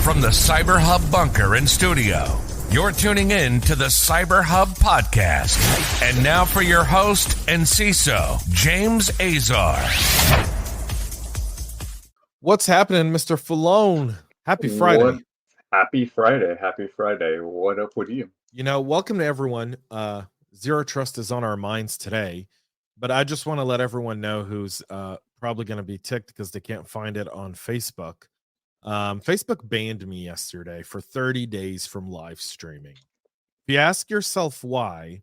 From the Cyber Hub bunker and studio, you're tuning in to the Cyber Hub podcast. And now for your host and CISO, James Azar. What's happening, Mr. Falone? Happy Friday. Happy Friday. What up with you? Welcome to everyone. Zero Trust is on our minds today, but I just want to let everyone know who's probably going to be ticked because they can't find it on Facebook. Facebook banned me yesterday for 30 days from live streaming. If you ask yourself why,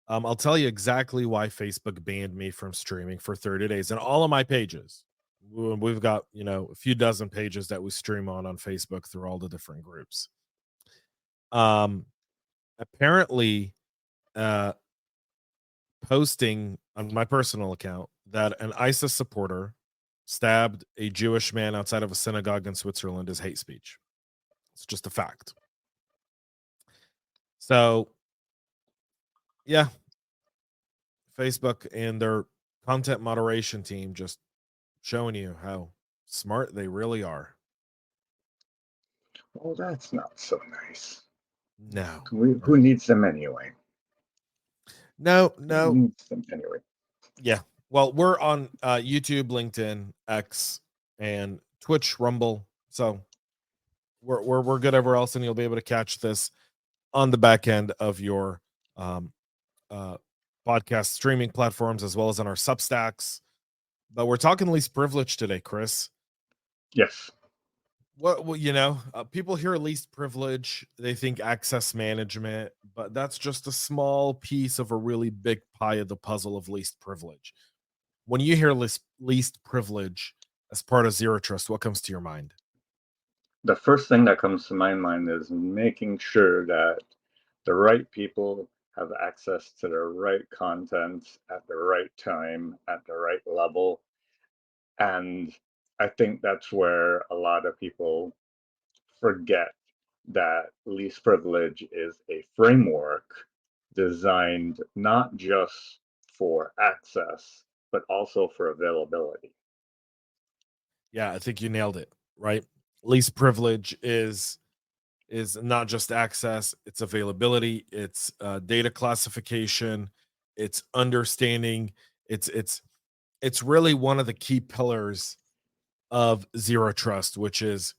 I'll tell you exactly why Facebook banned me from streaming for 30 days. And all of my pages, we've got, a few dozen pages that we stream on Facebook through all the different groups. Apparently, posting on my personal account that an ISIS supporter stabbed a Jewish man outside of a synagogue in Switzerland is hate speech. It's just a fact. So, yeah, Facebook and their content moderation team just showing you how smart they really are. Well, that's not so nice. No. Who needs them anyway? No. Who needs them anyway? Yeah. Well, we're on YouTube, LinkedIn, X, and Twitch, Rumble. So we're good everywhere else, and you'll be able to catch this on the back end of your podcast streaming platforms as well as on our Substacks. But we're talking least privilege today, Chris. Yes. People hear least privilege, they think access management, but that's just a small piece of a really big pie of the puzzle of least privilege. When you hear least privilege as part of Zero Trust, what comes to your mind? The first thing that comes to my mind is making sure that the right people have access to the right content at the right time, at the right level. And I think that's where a lot of people forget that least privilege is a framework designed not just for access, but also for availability. Yeah, I think you nailed it, right? Least privilege is not just access, it's availability, it's data classification, it's understanding, it's really one of the key pillars of Zero Trust, which is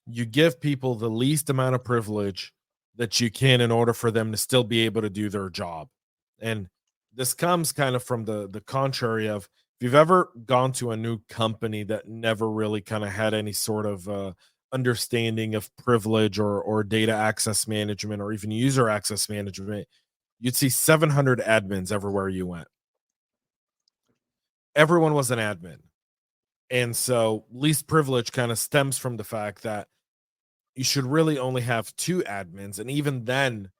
you give people the least amount of privilege that you can in order for them to still be able to do their job. And this comes kind of from the contrary of, if you've ever gone to a new company that never really kind of had any sort of understanding of privilege or data access management or even user access management, you'd see 700 admins everywhere you went. Everyone was an admin. And so least privilege kind of stems from the fact that you should really only have 2 admins. And even then,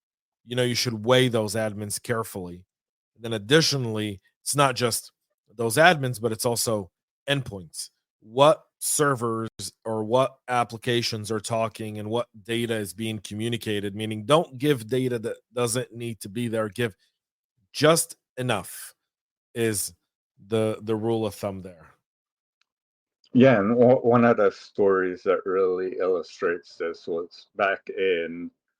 you should weigh those admins carefully. And then additionally, it's not just those admins, but it's also endpoints. What servers or what applications are talking and what data is being communicated, meaning don't give data that doesn't need to be there. Give just enough is the rule of thumb there. Yeah, and one of the stories that really illustrates this was back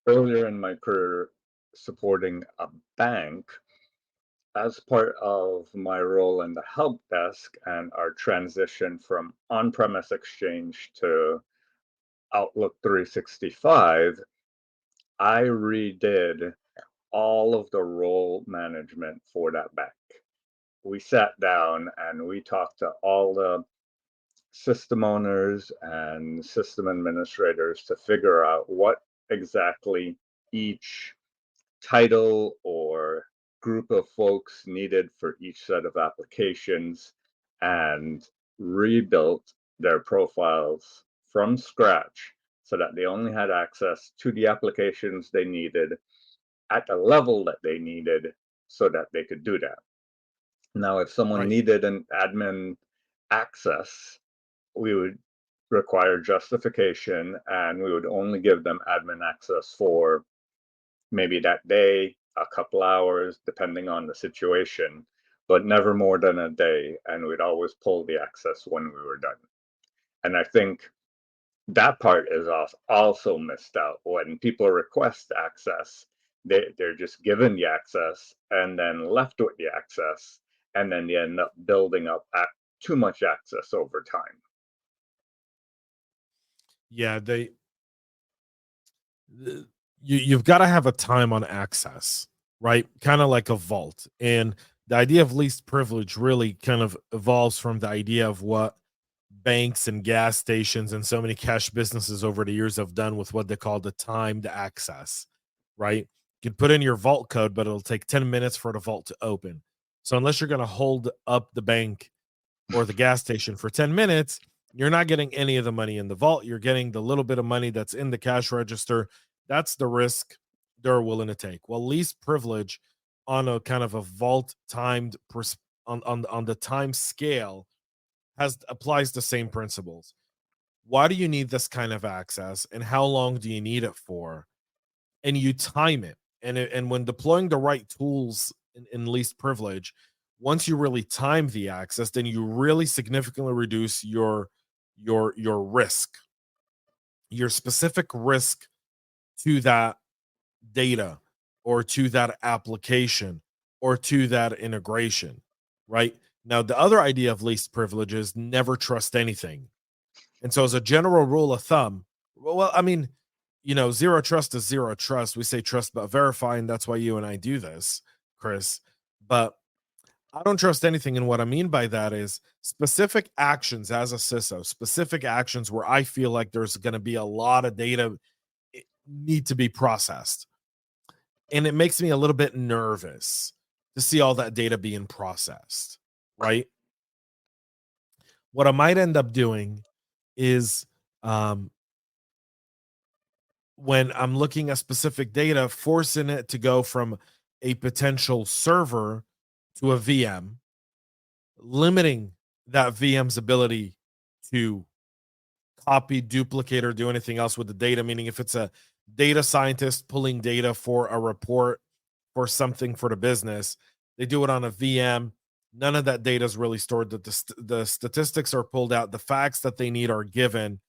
earlier in my career supporting a bank. As part of my role in the help desk and our transition from on-premise Exchange to Outlook 365, I redid all of the role management for that bank. We sat down and we talked to all the system owners and system administrators to figure out what exactly each title or group of folks needed for each set of applications, and rebuilt their profiles from scratch so that they only had access to the applications they needed at the level that they needed so that they could do that. Now, if someone needed an admin access, we would require justification and we would only give them admin access for maybe that day, a couple hours, depending on the situation, but never more than a day. And we'd always pull the access when we were done. And I think that part is also missed out. When people request access, they're just given the access and then left with the access, and then they end up building up too much access over time. Yeah, you've got to have a time on access, right? Kind of like a vault. And the idea of least privilege really kind of evolves from the idea of what banks and gas stations and so many cash businesses over the years have done with what they call the timed access, right? You can put in your vault code, but it'll take 10 minutes for the vault to open. So unless you're going to hold up the bank or the gas station for 10 minutes, you're not getting any of the money in the vault. You're getting the little bit of money that's in the cash register. That's the risk they're willing to take. Well, least privilege on a kind of a vault timed on the time scale has applies the same principles. Why do you need this kind of access and how long do you need it for? And you time it. And when deploying the right tools in least privilege, once you really time the access, then you really significantly reduce your risk, your specific risk to that data or to that application or to that integration, right? Now, the other idea of least privilege is never trust anything. And so, as a general rule of thumb, well, I mean, zero trust is zero trust. We say trust but verify, and that's why you and I do this, Chris. But I don't trust anything. And what I mean by that is specific actions as a CISO, specific actions where I feel like there's going to be a lot of data need to be processed. And it makes me a little bit nervous to see all that data being processed, right? What I might end up doing is um, when I'm looking at specific data, forcing it to go from a potential server to a VM, limiting that VM's ability to copy, duplicate, or do anything else with the data. Meaning, if it's a data scientist pulling data for a report for something for the business, they do it on a VM. None of that data is really stored. The statistics are pulled out. The facts that they need are given.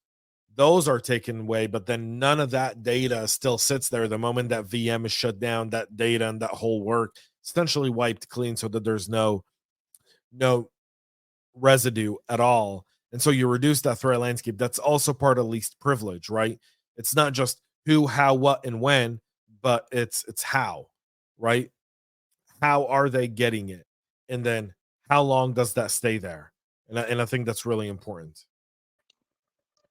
Those are taken away, but then none of that data still sits there. The moment that VM is shut down, that data and that whole work essentially wiped clean, so that there's no residue at all. And so you reduce that threat landscape. That's also part of least privilege, right? It's not just who, how, what, and when, but it's how, right? How are they getting it? And then how long does that stay there? And I think that's really important.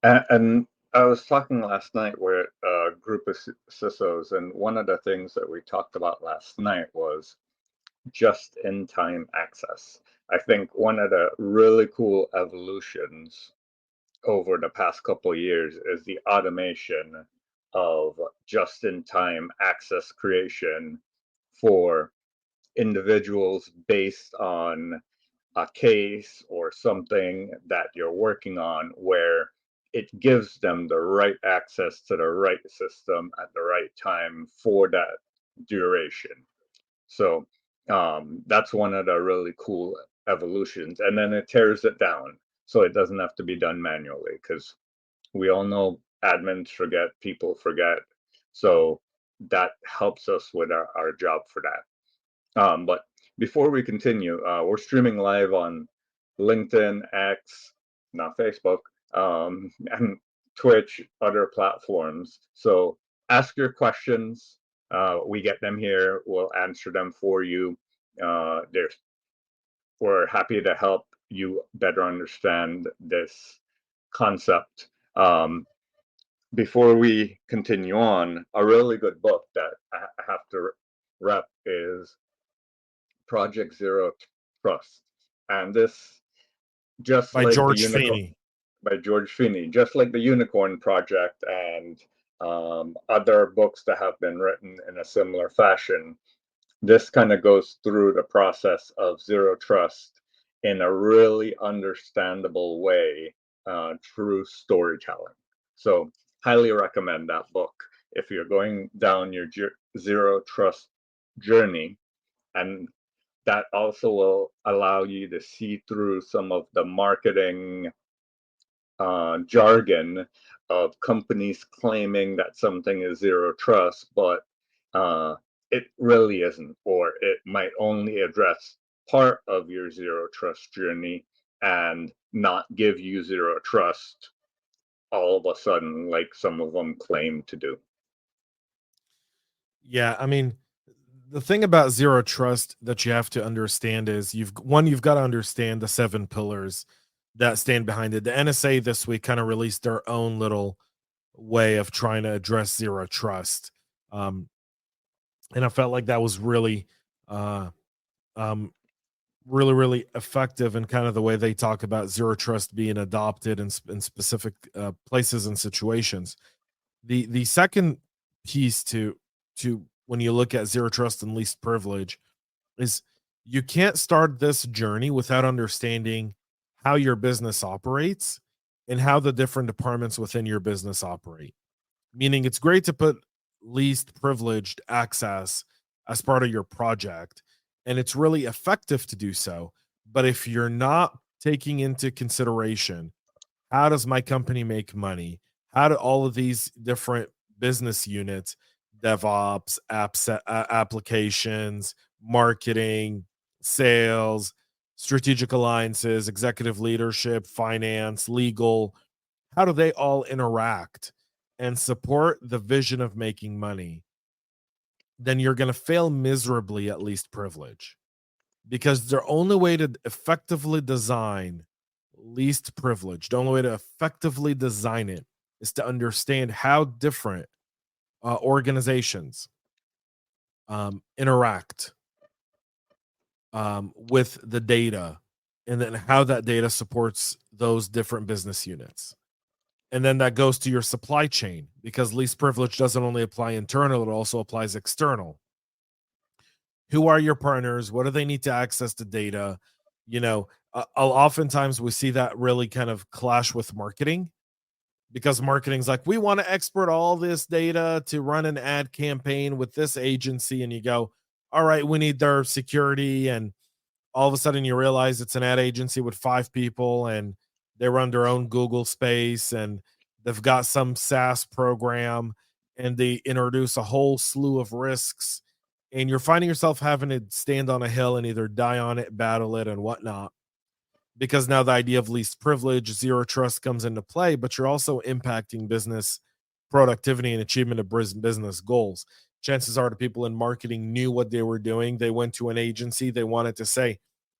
And I was talking last night with a group of CISOs, and one of the things that we talked about last night was just in time access. I think one of the really cool evolutions over the past couple of years is the automation of just in time access creation for individuals based on a case or something that you're working on, where it gives them the right access to the right system at the right time for that duration. So that's one of the really cool evolutions. And then it tears it down so it doesn't have to be done manually, because we all know admins forget, people forget. So that helps us with our job for that. But before we continue, we're streaming live on LinkedIn, X, not Facebook, and Twitch, other platforms. So ask your questions. We get them here. We'll answer them for you. We're happy to help you better understand this concept. Before we continue on, a really good book that I have to rep is Project Zero Trust. And this, just By like the George unicorn, Feeney. by George Finney, just like the Unicorn Project and other books that have been written in a similar fashion, this kind of goes through the process of zero trust in a really understandable way through storytelling. So, highly recommend that book if you're going down your zero trust journey. And that also will allow you to see through some of the marketing jargon of companies claiming that something is zero trust, but it really isn't, or it might only address part of your zero trust journey and not give you zero trust all of a sudden, like some of them claim to do. Yeah, I mean, the thing about zero trust that you have to understand is you've got to understand the 7 pillars that stand behind it. The NSA this week kind of released their own little way of trying to address zero trust. Um, and I felt like that was really uh really effective in kind of the way they talk about zero trust being adopted in specific places and situations. The second piece to when you look at zero trust and least privilege is you can't start this journey without understanding how your business operates and how the different departments within your business operate. Meaning it's great to put least privileged access as part of your project, and it's really effective to do so. But if you're not taking into consideration how does my company make money? How do all of these different business units, DevOps, applications, marketing, sales, strategic alliances, executive leadership, finance, legal, how do they all interact and support the vision of making money? Then you're going to fail miserably at least privilege, because the only way to effectively design least privilege, the only way to effectively design it is to understand how different organizations interact with the data, and then how that data supports those different business units. And then that goes to your supply chain, because least privilege doesn't only apply internal, it also applies external. Who are your partners? What do they need to access the data? You know, oftentimes we see that really kind of clash with marketing, because marketing's like, we want to export all this data to run an ad campaign with this agency. And you go, all right, we need their security. And all of a sudden you realize it's an ad agency with 5 people, and they run their own Google space, and they've got some SaaS program, and they introduce a whole slew of risks, and you're finding yourself having to stand on a hill and either die on it, battle it, and whatnot, because now the idea of least privilege, zero trust comes into play, but you're also impacting business productivity and achievement of business goals. Chances are the people in marketing knew what they were doing. They went to an agency, they wanted to say,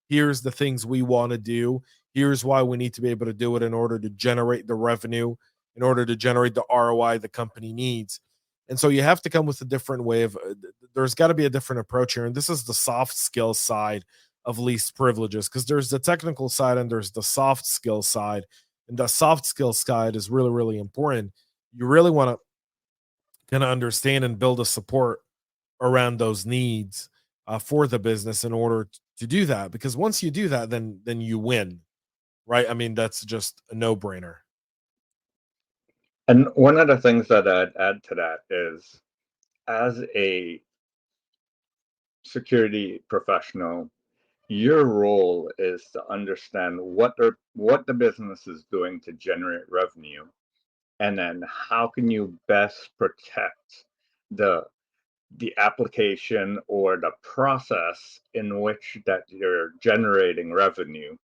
here's the things we want to do. Here's why we need to be able to do it in order to generate the revenue, in order to generate the ROI the company needs. And so you have to come with a different way of, there's got to be a different approach here. And this is the soft skill side of least privileges, because there's the technical side and there's the soft skill side. And the soft skill side is really important. You really want to kind of understand and build a support around those needs for the business in order to do that, because once you do that, then you win, right? I mean, that's just a no-brainer. And one of the things that I'd add to that is, as a security professional, your role is to understand what the business is doing to generate revenue, and then how can you best protect the the application or the process in which that you're generating revenue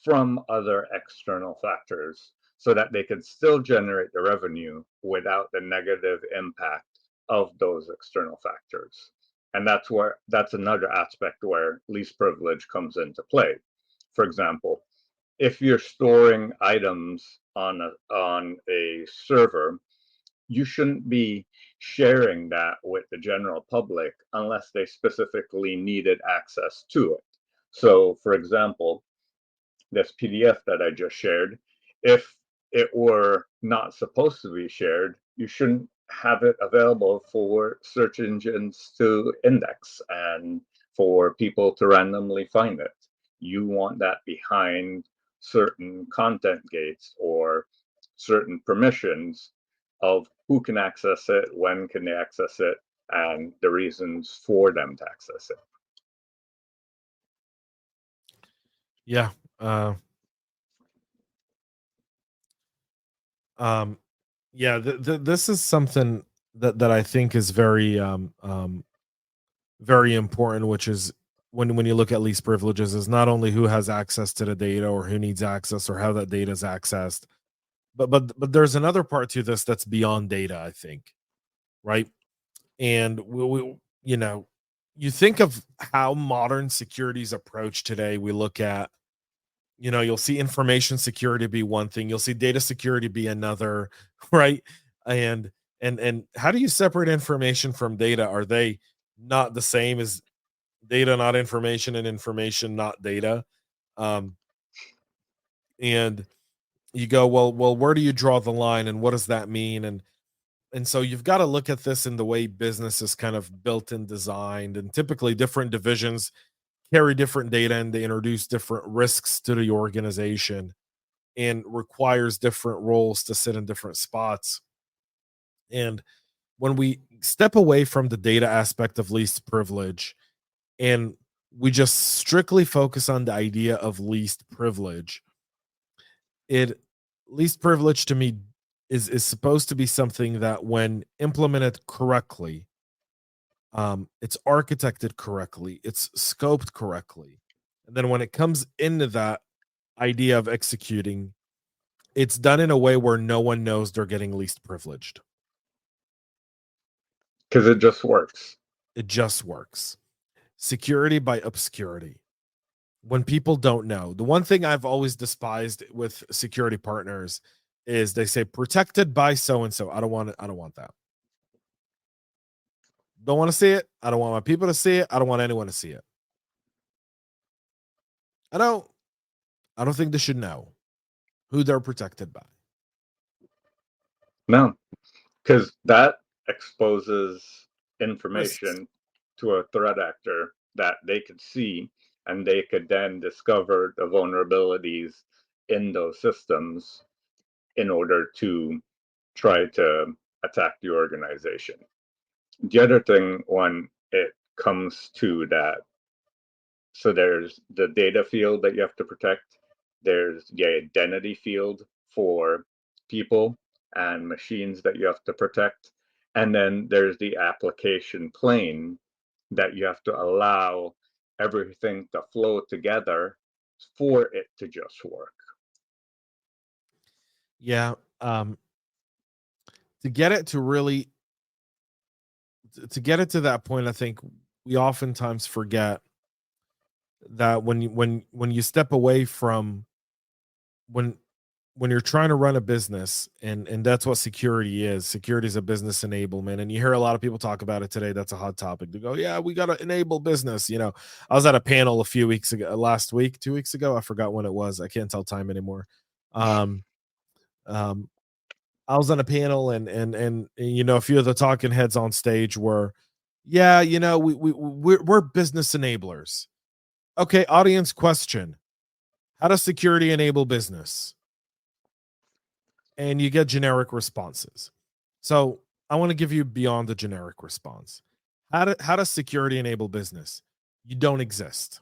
from other external factors, so that they can still generate the revenue without the negative impact of those external factors. And that's another aspect where least privilege comes into play. For example, if you're storing items on a server, you shouldn't be sharing that with the general public unless they specifically needed access to it. So, for example, this PDF that I just shared, if it were not supposed to be shared, you shouldn't have it available for search engines to index and for people to randomly find it. You want that behind certain content gates or certain permissions of who can access it, when can they access it, and the reasons for them to access it. Yeah. Uh, um, Yeah, this is something that I think is very important, which is when you look at least privileges, is not only who has access to the data or who needs access or how that data is accessed, but there's another part to this that's beyond data, I think, right? And you know, you think of how modern security's approach today. We look at, you'll see information security be one thing, you'll see data security be another, right? And and how do you separate information from data? Are they not the same? As data not information and information not data? Um and you go, well, where do you draw the line and what does that mean? And so you've got to look at this in the way business is kind of built and designed, and typically different divisions carry different data and they introduce different risks to the organization and requires different roles to sit in different spots. And when we step away from the data aspect of least privilege and we just strictly focus on the idea of least privilege, it least privilege to me is supposed to be something that when implemented correctly, it's architected correctly, it's scoped correctly, and then when it comes into that idea of executing, it's done in a way where no one knows they're getting least privileged. Because it just works. It just works. Security by obscurity. When people don't know, the one thing I've always despised with security partners is they say protected by so and so. I don't want it. I don't want that. Don't want to see it. I don't want my people to see it. I don't want anyone to see it. I don't think they should know who they're protected by. No, because that exposes Risks. information to a threat actor that they could see, and they could then discover the vulnerabilities in those systems in order to try to attack the organization. The other thing, when it comes to that, so there's the data field that you have to protect, there's the identity field for people and machines that you have to protect, and then there's the application plane that you have to allow everything to flow together for it to just work. Yeah. To get it to really to get it to that point, I think we oftentimes forget that when you step away from when when you're trying to run a business, and that's what security is. Security is a business enablement, and you hear a lot of people talk about it today. That's a hot topic. They go, yeah, we got to enable business. I was at a panel a few weeks ago, last week, 2 weeks ago, I forgot when it was, I can't tell time anymore. um um I was on a panel, and a few of the talking heads on stage were, yeah, we're business enablers. Okay, audience question: how does security enable business? And you get generic responses. So I want to give you beyond the generic response. How does security enable business? You don't exist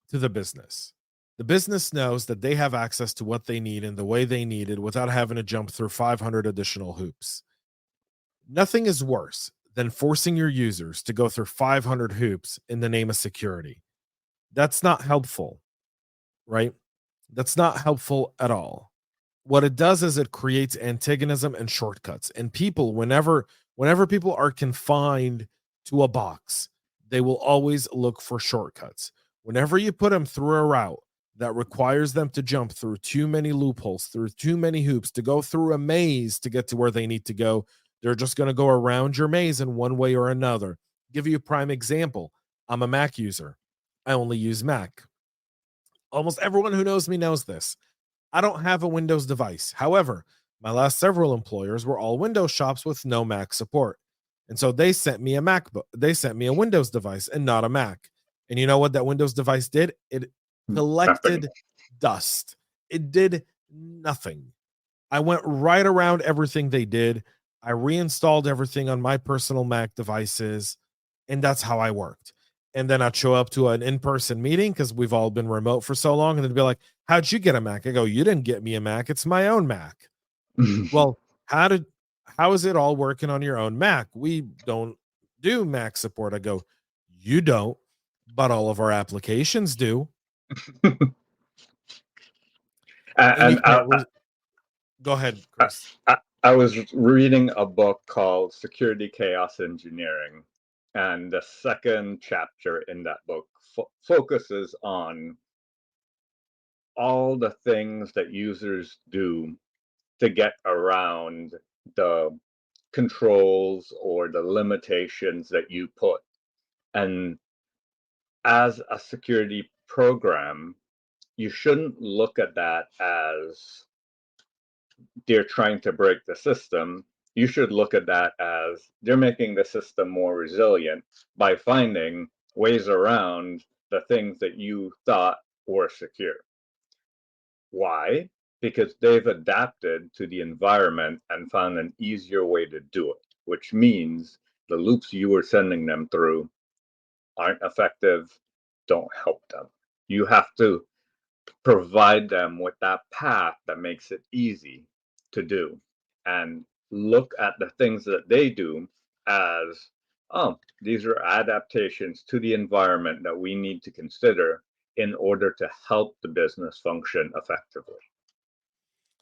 to the business. The business knows that they have access to what they need in the way they need it without having to jump through 500 additional hoops. Nothing is worse than forcing your users to go through 500 hoops in the name of security. That's not helpful, right? That's not helpful at all. What it does is it creates antagonism and shortcuts. And people, whenever people are confined to a box, they will always look for shortcuts. Whenever you put them through a route that requires them to jump through too many loopholes, through too many hoops, to go through a maze to get to where they need to go, they're just going to go around your maze in one way or another. Give you a prime example. I'm a Mac user. I only use Mac. Almost everyone who knows me knows this. I don't have a Windows device. However, my last several employers were all Windows shops with no Mac support. And so they sent me a MacBook. They sent me a Windows device and not a Mac. And you know what that Windows device did? It collected dust. It did nothing. I went right around everything they did. I reinstalled everything on my personal Mac devices, and that's how I worked. And then I'd show up to an in-person meeting because we've all been remote for so long, and they'd be like, how'd you get a Mac? I go, you didn't get me a Mac. It's my own Mac. Well, how is it all working on your own Mac? We don't do Mac support. I go, you don't, but all of our applications do. And you And can't. Go ahead, Chris. I was reading a book called Security Chaos Engineering, and the second chapter in that book focuses on all the things that users do to get around the controls or the limitations that you put. And as a security program, you shouldn't look at that as they're trying to break the system. You should look at that as they're making the system more resilient by finding ways around the things that you thought were secure. Why? Because they've adapted to the environment and found an easier way to do it, which means the loops you were sending them through aren't effective, don't help them. You have to provide them with that path that makes it easy to do, and look at the things that they do as, oh, these are adaptations to the environment that we need to consider in order to help the business function effectively.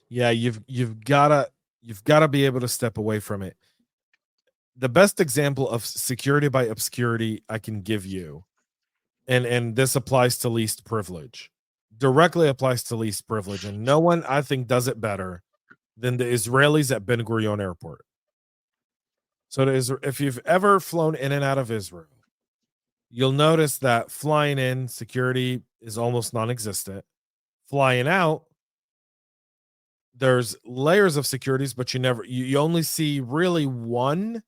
Yeah, you've gotta be able to step away from it. The best example of security by obscurity I can give you, and this applies to least privilege, directly applies to least privilege, and no one I think does it better than the Israelis at Ben Gurion Airport. So if you've ever flown in and out of Israel, you'll notice that flying in, security is almost non-existent. Flying out, there's layers of securities, but you only see really 1,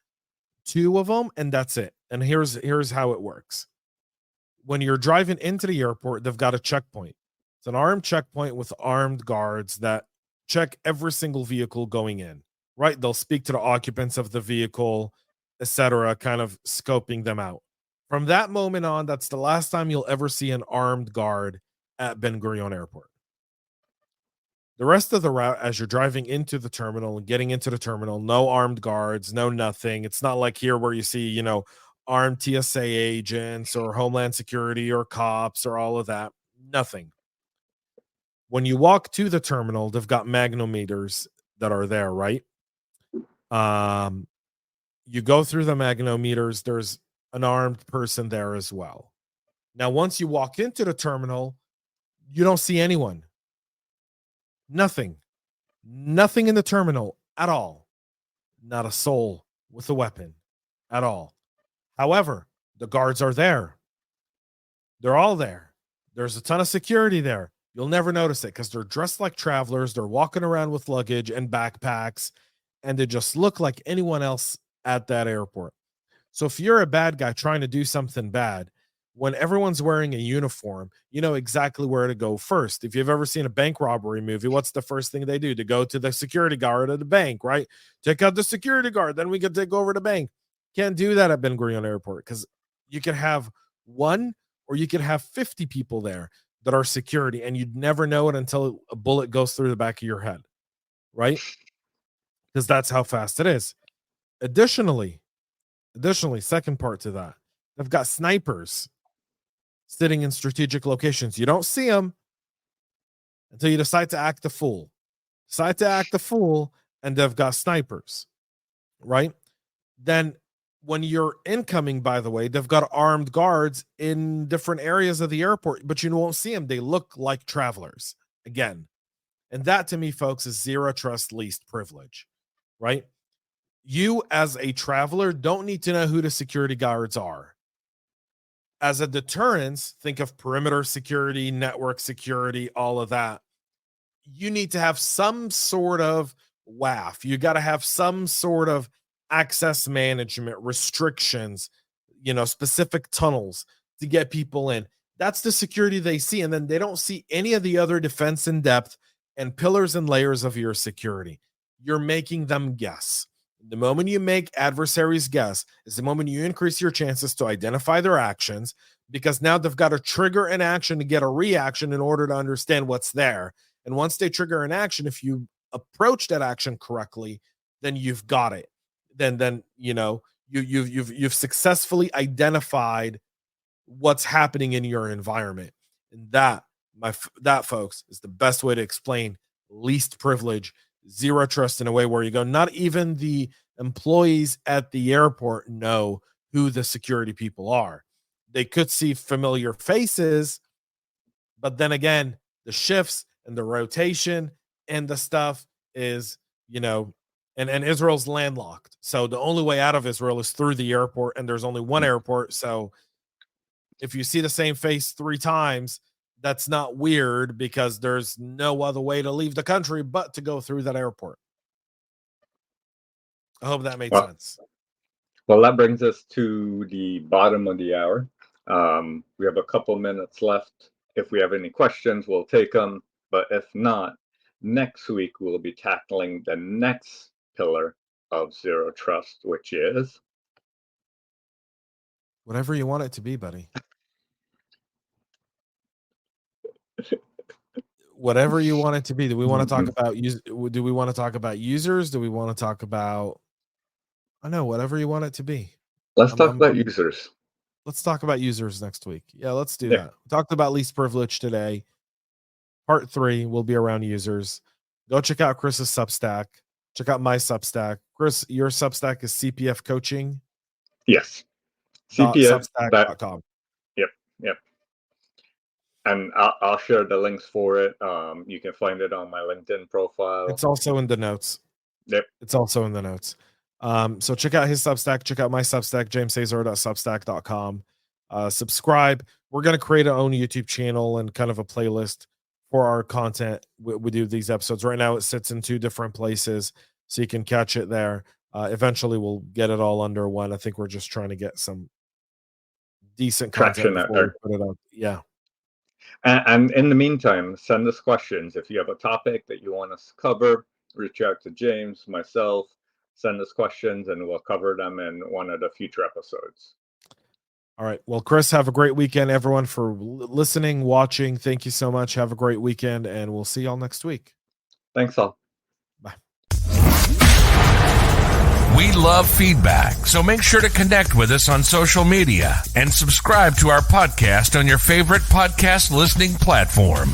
2 of them, and that's it. And here's how it works. When you're driving into the airport, they've got a checkpoint. It's an armed checkpoint with armed guards that check every single vehicle going in, right? They'll speak to the occupants of the vehicle, etc., kind of scoping them out. From that moment on, that's the last time you'll ever see an armed guard at Ben Gurion Airport. The rest of the route, as you're driving into the terminal and getting into the terminal, no armed guards, no nothing. It's not like here where you see, armed TSA agents or Homeland Security or cops or all of that. Nothing. When you walk to the terminal, they've got magnometers that are there, right? You go through the magnometers, there's an armed person there as well. Now, once you walk into the terminal, you don't see anyone. Nothing in the terminal at all. Not a soul with a weapon at all. However, the guards are there. They're all there. There's a ton of security there. You'll never notice it because they're dressed like travelers. They're walking around with luggage and backpacks, and they just look like anyone else at that airport. So if you're a bad guy trying to do something bad, when everyone's wearing a uniform, you know exactly where to go first. If you've ever seen a bank robbery movie, what's the first thing they do? To go to the security guard at the bank, right? Take out the security guard, then we can take over the bank. Can't do that at Ben Gurion Airport because you could have 1 or you could have 50 people there that are security, and you'd never know it until a bullet goes through the back of your head, right? Because that's how fast it is. Additionally, second part to that, they've got snipers sitting in strategic locations. You don't see them until you decide to act the fool. And they've got snipers, right? Then when you're incoming, by the way, they've got armed guards in different areas of the airport, but you won't see them. They look like travelers again. And that, to me, folks, is zero trust, least privilege, right? You as a traveler don't need to know who the security guards are. As a deterrence, think of perimeter security, network security, all of that. You need to have some sort of WAF. You got to have some sort of access management restrictions, specific tunnels to get people in. That's the security they see. And then they don't see any of the other defense in depth and pillars and layers of your security. You're making them guess. The moment you make adversaries guess is the moment you increase your chances to identify their actions, because now they've got to trigger an action to get a reaction in order to understand what's there. And once they trigger an action, if you approach that action correctly, then you've got it. Then you've successfully identified what's happening in your environment, and that folks is the best way to explain least privilege, zero trust in a way where you go, not even the employees at the airport know who the security people are. They could see familiar faces, but then again, the shifts and the rotation and the stuff is, and Israel's landlocked. So the only way out of Israel is through the airport, and there's only one airport. So if you see the same face 3 times, that's not weird because there's no other way to leave the country but to go through that airport. I hope that made sense. Well, that brings us to the bottom of the hour. We have a couple minutes left. If we have any questions, we'll take them. But if not, next week we'll be tackling the next pillar of zero trust, which is whatever you want it to be, buddy. Whatever you want it to be. Do we want to talk about do we want to talk about users? Do we want to talk about, I know, whatever you want it to be. Let's talk about users. Let's talk about users next week. Yeah, let's do that. We talked about least privilege today. Part 3 will be around users. Go check out Chris's Substack. Check out my Substack. Chris, your Substack is CPF-Coaching? Yes. CPF.substack.com. Yep. And I'll share the links for it. You can find it on my LinkedIn profile. It's also in the notes. Yep. It's also in the notes. So check out his Substack. Check out my Substack, jamesazor.substack.com. Subscribe. We're going to create our own YouTube channel and kind of a playlist for our content. We do these episodes. Right now it sits in 2 different places, so you can catch it there. Eventually we'll get it all under one. I think we're just trying to get some decent content before we put it out. Yeah. And in the meantime, send us questions. If you have a topic that you want us to cover, reach out to James, myself, send us questions, and we'll cover them in one of the future episodes. All right. Well, Chris, have a great weekend, everyone, for listening, watching. Thank you so much. Have a great weekend, and we'll see y'all next week. Thanks all. Bye. We love feedback, so make sure to connect with us on social media and subscribe to our podcast on your favorite podcast listening platform.